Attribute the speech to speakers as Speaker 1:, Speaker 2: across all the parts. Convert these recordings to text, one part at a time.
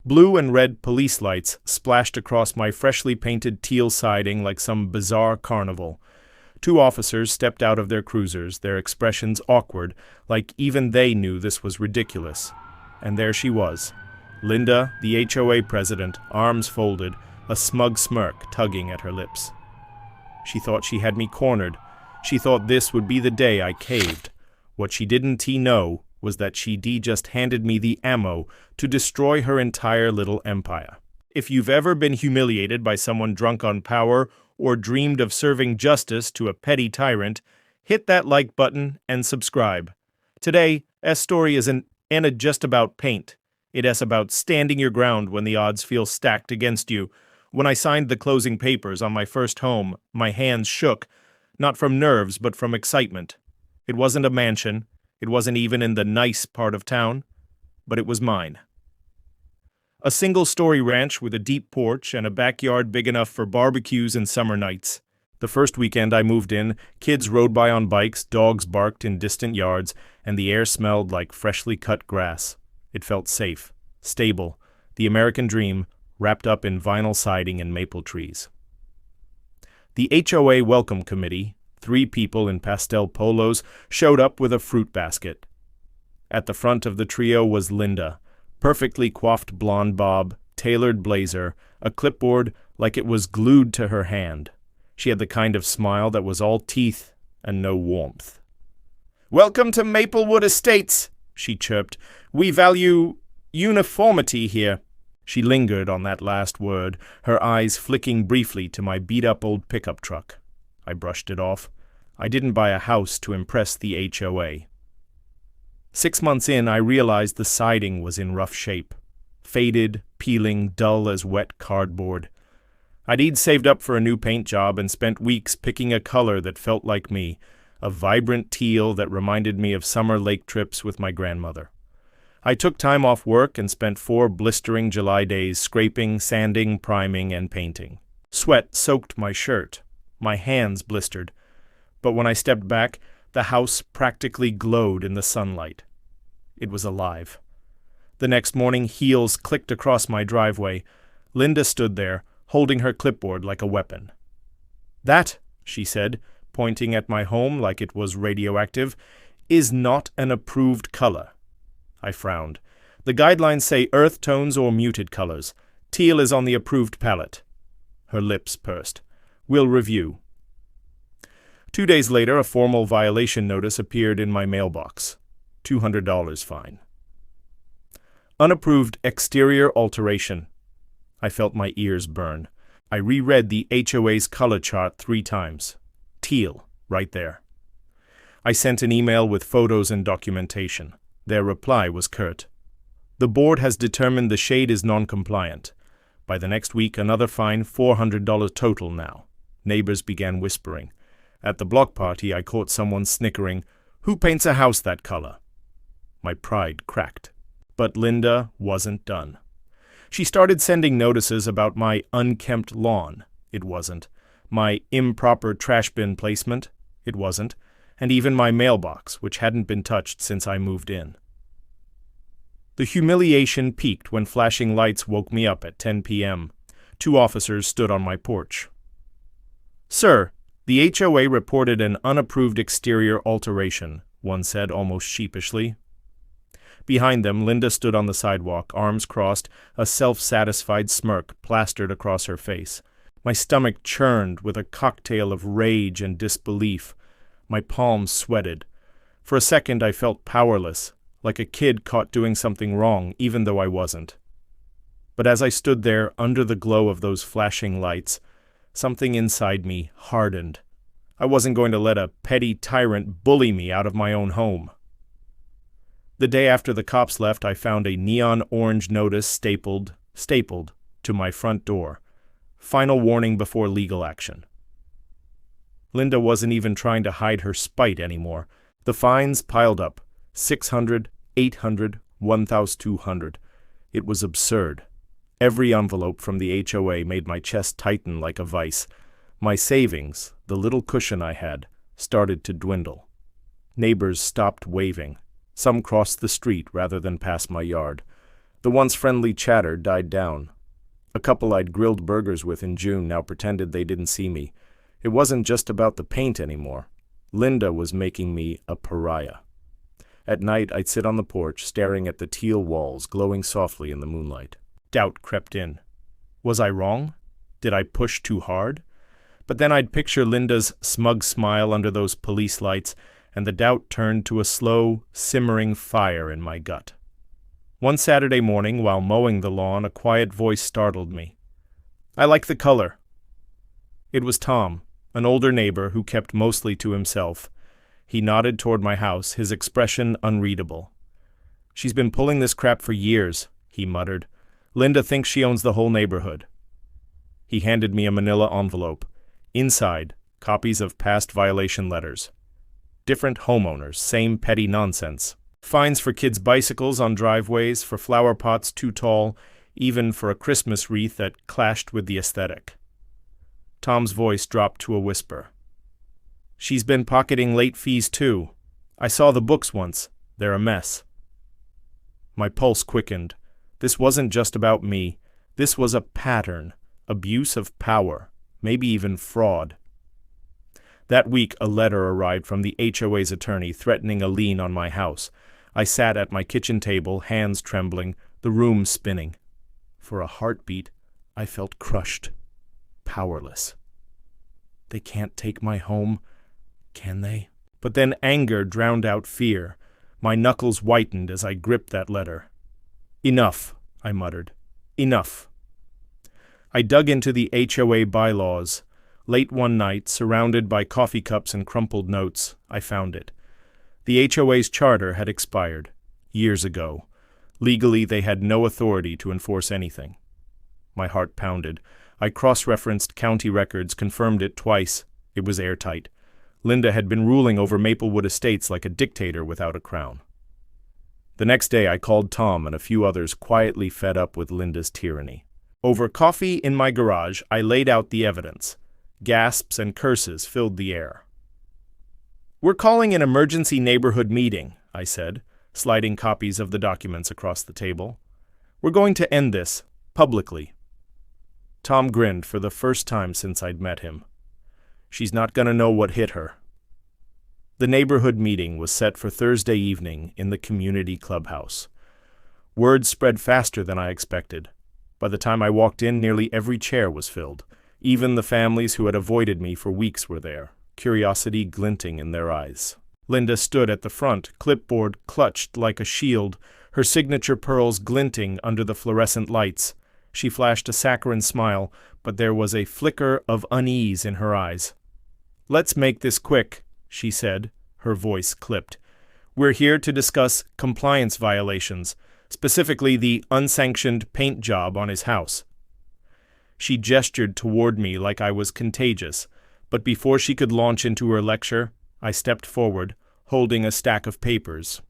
Speaker 1: Blue and red police lights splashed across my freshly painted teal siding like some bizarre carnival. Two officers stepped out of their cruisers, their expressions awkward, like even they knew this was ridiculous. And there she was, Linda, the HOA president, arms folded, a smug smirk tugging at her lips. She thought she had me cornered. She thought this would be the day I caved. What she didn't know was that she'd just handed me the ammo to destroy her entire little empire. If you've ever been humiliated by someone drunk on power or dreamed of serving justice to a petty tyrant, hit that like button and subscribe. Today, S story isn't just about paint. It is about standing your ground when the odds feel stacked against you. When I signed the closing papers on my first home, my hands shook, not from nerves but from excitement. It wasn't a mansion. It wasn't even in the nice part of town, but it was mine. A single-story ranch with a deep porch and a backyard big enough for barbecues and summer nights. The first weekend I moved in, kids rode by on bikes, dogs barked in distant yards, and the air smelled like freshly cut grass. It felt safe, stable, the American dream, wrapped up in vinyl siding and maple trees. The HOA Welcome Committee, 3 people in pastel polos, showed up with a fruit basket. At the front of the trio was Linda, perfectly coiffed blonde bob, tailored blazer, a clipboard like it was glued to her hand. She had the kind of smile that was all teeth and no warmth. "Welcome to Maplewood Estates," she chirped. "We value uniformity here." She lingered on that last word, her eyes flicking briefly to my beat-up old pickup truck. I brushed it off. I didn't buy a house to impress the HOA. 6 months in, I realized the siding was in rough shape. Faded, peeling, dull as wet cardboard. I'd saved up for a new paint job and spent weeks picking a color that felt like me, a vibrant teal that reminded me of summer lake trips with my grandmother. I took time off work and spent 4 blistering July days scraping, sanding, priming, and painting. Sweat soaked my shirt. My hands blistered. But when I stepped back, the house practically glowed in the sunlight. It was alive. The next morning, heels clicked across my driveway. Linda stood there, holding her clipboard like a weapon. "That," she said, pointing at my home like it was radioactive, "is not an approved color." I frowned. "The guidelines say earth tones or muted colors. Teal is on the approved palette." Her lips pursed. "We'll review." 2 days later, a formal violation notice appeared in my mailbox. $200 fine. Unapproved exterior alteration. I felt my ears burn. I reread the HOA's color chart 3 times. Teal, right there. I sent an email with photos and documentation. Their reply was curt. "The board has determined the shade is non-compliant. By the next week, another fine, $400 total now." Neighbors began whispering. At the block party, I caught someone snickering, "Who paints a house that color?" My pride cracked. But Linda wasn't done. She started sending notices about my unkempt lawn. It wasn't. My improper trash bin placement. It wasn't. And even my mailbox, which hadn't been touched since I moved in. The humiliation peaked when flashing lights woke me up at 10 p.m. 2 officers stood on my porch. "Sir, the HOA reported an unapproved exterior alteration," one said almost sheepishly. Behind them, Linda stood on the sidewalk, arms crossed, a self-satisfied smirk plastered across her face. My stomach churned with a cocktail of rage and disbelief. My palms sweated. For a second I felt powerless, like a kid caught doing something wrong, even though I wasn't. But as I stood there under the glow of those flashing lights, something inside me hardened. I wasn't going to let a petty tyrant bully me out of my own home. The day after the cops left, I found a neon orange notice stapled to my front door. Final warning before legal action. Linda wasn't even trying to hide her spite anymore. The fines piled up. $600, $800, $1,200. It was absurd. Every envelope from the HOA made my chest tighten like a vice. My savings, the little cushion I had, started to dwindle. Neighbors stopped waving. Some crossed the street rather than pass my yard. The once friendly chatter died down. A couple I'd grilled burgers with in June now pretended they didn't see me. It wasn't just about the paint anymore. Linda was making me a pariah. At night, I'd sit on the porch, staring at the teal walls glowing softly in the moonlight. Doubt crept in. Was I wrong? Did I push too hard? But then I'd picture Linda's smug smile under those police lights, and the doubt turned to a slow, simmering fire in my gut. One Saturday morning, while mowing the lawn, a quiet voice startled me. "I like the color." It was Tom, an older neighbor who kept mostly to himself. He nodded toward my house, his expression unreadable. "She's been pulling this crap for years," he muttered. "Linda thinks she owns the whole neighborhood." He handed me a manila envelope. Inside, copies of past violation letters. Different homeowners, same petty nonsense. Fines for kids' bicycles on driveways, for flower pots too tall, even for a Christmas wreath that clashed with the aesthetic. Tom's voice dropped to a whisper. "She's been pocketing late fees too. I saw the books once. They're a mess." My pulse quickened. This wasn't just about me. This was a pattern. Abuse of power. Maybe even fraud. That week, a letter arrived from the HOA's attorney threatening a lien on my house. I sat at my kitchen table, hands trembling, the room spinning. For a heartbeat, I felt crushed, powerless. They can't take my home, can they? But then anger drowned out fear. My knuckles whitened as I gripped that letter. "Enough," I muttered. "Enough." I dug into the HOA bylaws. Late one night, surrounded by coffee cups and crumpled notes, I found it. The HOA's charter had expired, years ago. Legally, they had no authority to enforce anything. My heart pounded. I cross-referenced county records, confirmed it twice. It was airtight. Linda had been ruling over Maplewood Estates like a dictator without a crown. The next day, I called Tom and a few others quietly fed up with Linda's tyranny. Over coffee in my garage, I laid out the evidence. Gasps and curses filled the air. "We're calling an emergency neighborhood meeting," I said, sliding copies of the documents across the table. "We're going to end this, publicly." Tom grinned for the first time since I'd met him. "She's not going to know what hit her." The neighborhood meeting was set for Thursday evening in the community clubhouse. Word spread faster than I expected. By the time I walked in, nearly every chair was filled. Even the families who had avoided me for weeks were there, curiosity glinting in their eyes. Linda stood at the front, clipboard clutched like a shield, her signature pearls glinting under the fluorescent lights. She flashed a saccharine smile, but there was a flicker of unease in her eyes. "Let's make this quick," she said, her voice clipped. "We're here to discuss compliance violations, specifically the unsanctioned paint job on his house." She gestured toward me like I was contagious, but before she could launch into her lecture, I stepped forward, holding a stack of papers.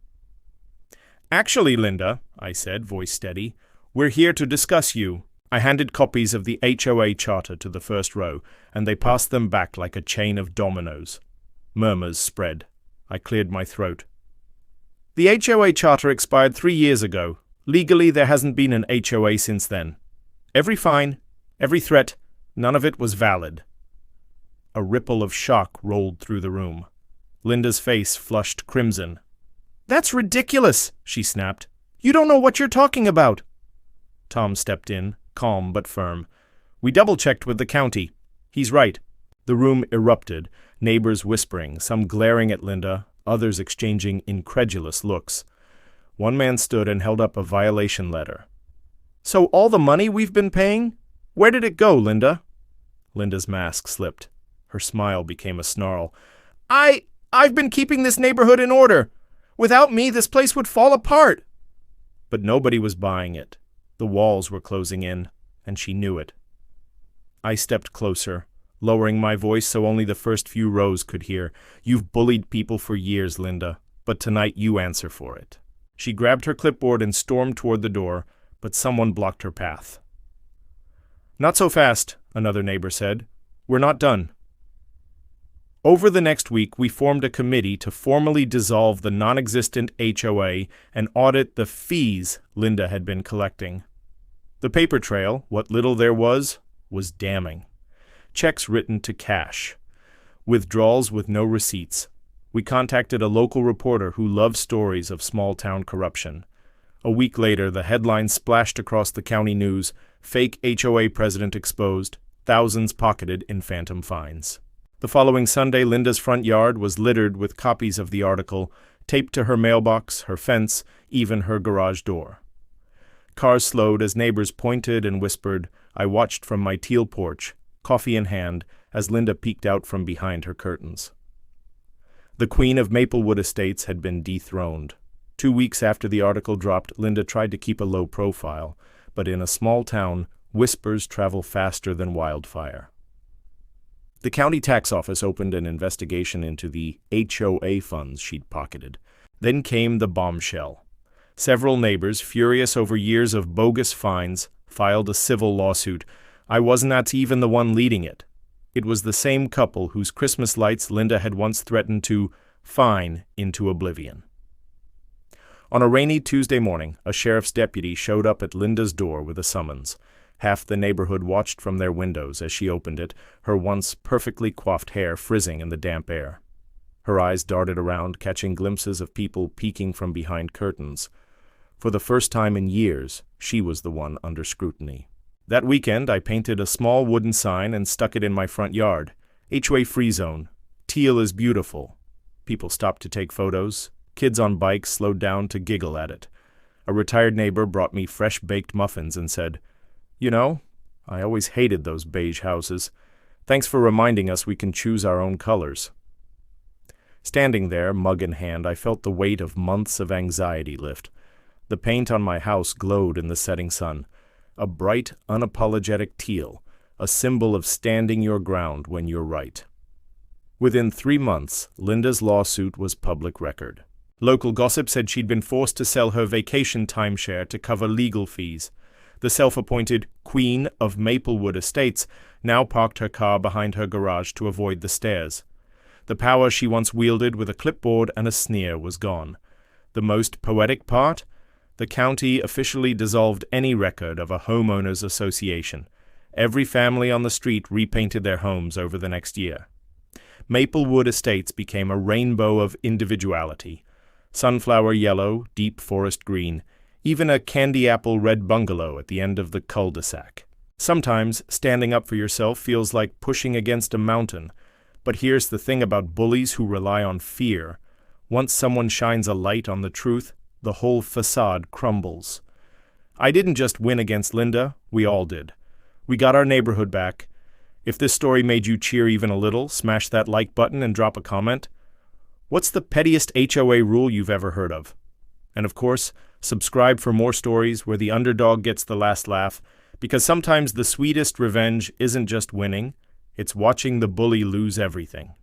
Speaker 1: "Actually, Linda," I said, voice steady, "we're here to discuss you." I handed copies of the HOA charter to the first row, and they passed them back like a chain of dominoes. Murmurs spread. I cleared my throat. "The HOA charter expired 3 years ago. Legally, there hasn't been an HOA since then. Every fine, every threat, none of it was valid." A ripple of shock rolled through the room. Linda's face flushed crimson. "That's ridiculous," she snapped. "You don't know what you're talking about." Tom stepped in, calm but firm. "We double-checked with the county. He's right." The room erupted, neighbors whispering, some glaring at Linda, others exchanging incredulous looks. One man stood and held up a violation letter. "So all the money we've been paying? Where did it go, Linda?" Linda's mask slipped. Her smile became a snarl. I've been keeping this neighborhood in order. Without me, this place would fall apart." But nobody was buying it. The walls were closing in, and she knew it. I stepped closer, lowering my voice so only the first few rows could hear. "You've bullied people for years, Linda, but tonight you answer for it." She grabbed her clipboard and stormed toward the door, but someone blocked her path. "Not so fast," another neighbor said. "We're not done." Over the next week, we formed a committee to formally dissolve the non-existent HOA and audit the fees Linda had been collecting. The paper trail, what little there was damning. Checks written to cash. Withdrawals with no receipts. We contacted a local reporter who loved stories of small-town corruption. A week later, the headlines splashed across the county news, fake HOA president exposed, thousands pocketed in phantom fines. The following Sunday, Linda's front yard was littered with copies of the article, taped to her mailbox, her fence, even her garage door. Cars slowed as neighbors pointed and whispered. I watched from my teal porch, coffee in hand, as Linda peeked out from behind her curtains. The Queen of Maplewood Estates had been dethroned. 2 weeks after the article dropped, Linda tried to keep a low profile, but in a small town, whispers travel faster than wildfire. The county tax office opened an investigation into the HOA funds she'd pocketed. Then came the bombshell. Several neighbors, furious over years of bogus fines, filed a civil lawsuit. I wasn't even the one leading it. It was the same couple whose Christmas lights Linda had once threatened to fine into oblivion. On a rainy Tuesday morning, a sheriff's deputy showed up at Linda's door with a summons. Half the neighborhood watched from their windows as she opened it, her once perfectly coiffed hair frizzing in the damp air. Her eyes darted around, catching glimpses of people peeking from behind curtains. For the first time in years, she was the one under scrutiny. That weekend, I painted a small wooden sign and stuck it in my front yard. HOA free zone. Teal is beautiful. People stopped to take photos. Kids on bikes slowed down to giggle at it. A retired neighbor brought me fresh-baked muffins and said, "You know, I always hated those beige houses. Thanks for reminding us we can choose our own colors." Standing there, mug in hand, I felt the weight of months of anxiety lift. The paint on my house glowed in the setting sun. A bright, unapologetic teal, a symbol of standing your ground when you're right. Within 3 months, Linda's lawsuit was public record. Local gossip said she'd been forced to sell her vacation timeshare to cover legal fees. The self-appointed Queen of Maplewood Estates now parked her car behind her garage to avoid the stairs. The power she once wielded with a clipboard and a sneer was gone. The most poetic part? The county officially dissolved any record of a homeowners association. Every family on the street repainted their homes over the next year. Maplewood Estates became a rainbow of individuality. Sunflower yellow, deep forest green, even a candy apple red bungalow at the end of the cul-de-sac. Sometimes standing up for yourself feels like pushing against a mountain. But here's the thing about bullies who rely on fear. Once someone shines a light on the truth, the whole facade crumbles. I didn't just win against Linda, we all did. We got our neighborhood back. If this story made you cheer even a little, smash that like button and drop a comment. What's the pettiest HOA rule you've ever heard of? And of course, subscribe for more stories where the underdog gets the last laugh, because sometimes the sweetest revenge isn't just winning, it's watching the bully lose everything.